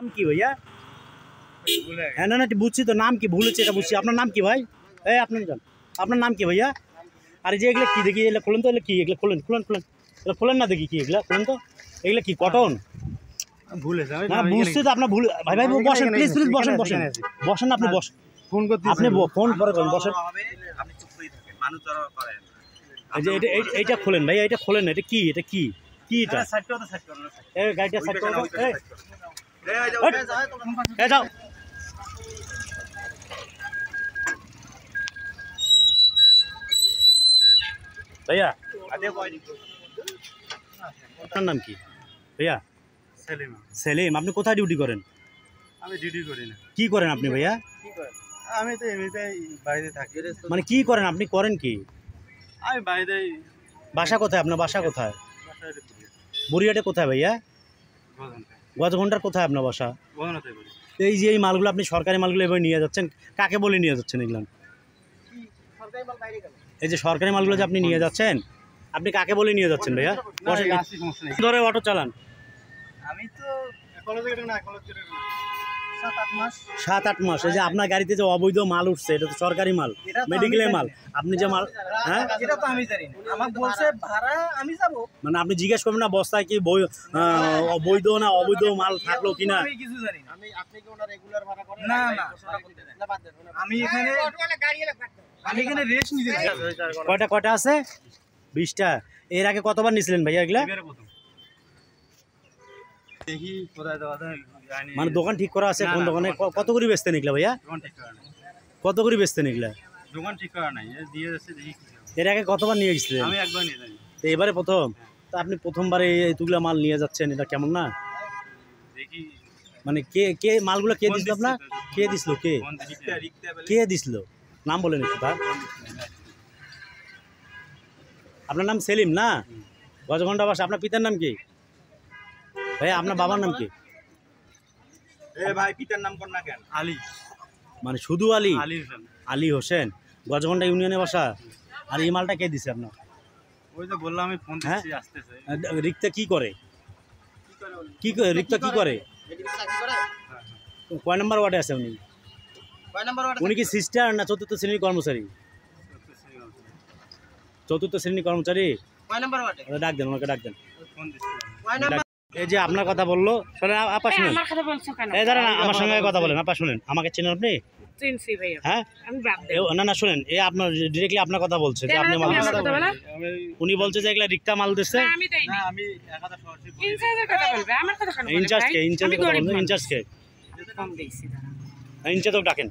নাম কি ভাইয়া? হ্যাঁ না না বুঝছি তো, নাম কি ভুলেছে এটা বুঝছি। আপনার নাম কি ভাই? এই আপনার নাম কি ভাইয়া? আরে যে এগুলো কি দেখি, এগুলো খোলেন তো, এগুলো কি, এগুলো খোলেন খোলেন খোলেন, এগুলো খোলেন না দেখি কি, এগুলো খোলেন তো, এগুলো কি কটন? ভুলেছে না বুঝছি তো আপনার ভুল। ভাই ভাই বসেন প্লিজ প্লিজ, বসেন বসেন বসেন, আপনি বসেন, ফোন করতে আপনি ফোন পরে করেন, বসেন। আপনি চুপ করে থাকেন, মানুষ ধরা করেন। এই যে এইটা খোলেন ভাই, এটা খোলেন, এটা কি, এটা কি কি এটা? এই গাড়িটা সাইড করো, এই যাও ভাইয়া। আপনার নাম কি ভাইয়া? সেলিম। সেলিম, আপনি কোথায় ডিউটি করেন? আমি ডিউটি করি না। কি করেন আপনি ভাইয়া? আমি তো এমনিতেই বাইরে থাকি। মানে কি করেন আপনি, করেন কি? আমি বাইরে। বাসা কোথায় আপনার, বাসা কোথায়? বুড়িয়াটে কোথায় ভাইয়া? গজঘন্টার কোথায় আপনার বাসা? এই যে এই মালগুলো আপনি সরকারি মালগুলো এভাবে নিয়ে যাচ্ছেন, কাকে বলে নিয়ে যাচ্ছেন এগুলো? এই যে সরকারি মালগুলো যে আপনি নিয়ে যাচ্ছেন, আপনি কাকে বলে নিয়ে যাচ্ছেন ভাইয়া? ধরে অটো চালান। আমি তো 7-8 মাস। এই যে আপনার গাড়িতে যে অবৈধ মাল উঠছে, এটা তো সরকারি মাল, মেডিকেলের মাল। আপনি যে মাল, হ্যাঁ এটা তো আমি জানি না, আমাকে বলছে ভাড়া আমি যাব, মানে আপনি জিজ্ঞেস করবেন না বস্তায় কি বৈধ না অবৈধ মাল থাকলো কিনা? আমি কিছু জানি না। আপনি কি ওনা রেগুলার ভাড়া করেন? না না, আমি এখানে রেস্ট নিতে যাই। কয়টা আছে? 20টা। এর আগে কতবার নিছিলেন ভাইয়া এগুলা? দেখি কোথায় দেওয়া যায়। মানে দোকান ঠিক করা আছে? কোন দোকানে কত করে বেচতেন এগুলা ভাইয়া? কত করে বেচতেন এগুলা? দোকান ঠিক করা নাই, দিয়ে যাচ্ছে দেখি। এর আগে কতবার নিয়ে গেছিলেন? আমি একবার নিয়ে যাই। তো এবারে প্রথম? তা আপনি প্রথমবারে এতগুলা মাল নিয়ে যাচ্ছেন, এটা কেমন না? দেখি মানে কে মালগুলো কে দিছিল আপনার? কে দিছিল, কে দিছিল? নাম বলেন একটু তার। আপনার নাম সেলিম না? গজঘন্টা বাসা। আপনার পিতার নাম কি ভাইয়া? আপনার বাবার নাম কি? ভাই পিতার নাম কোন না কেন? আলী। মানে শুধু আলী? আলী হোসেন। গজঘন্টা ইউনিয়নে বাসা। আর এই মালটা কে দিছে আপনার? ওই যে বললাম আমি ফোন দিচ্ছি, আসতেছে। রিক্তা কি করে? রিক্তা কি করে? কয় নাম্বার ওয়ার্ডে আছে উনি? উনি কি সিস্টার না চতুর্থ শ্রেণীর কর্মচারী? চতুর্থ শ্রেণীর কর্মচারী। ডাক দেন, ওনাকে ডাক দেন। এই যে আপনার কথা বললো, শোনেন আপা, শুনেন। এই দাঁড়ান, আমার সঙ্গে কথা বলেন আপা, শুনেন। আমাকে চেনেন আপনি? হ্যাঁ না না, শুনেন, এ আপনার ডিরেক্টলি আপনার কথা বলছে যে আপনি মাল, উনি বলছে যে এগুলা রিক্তা মাল দিচ্ছে। ইনচার্জ কে? ইনচার্জ তো ডাকেন।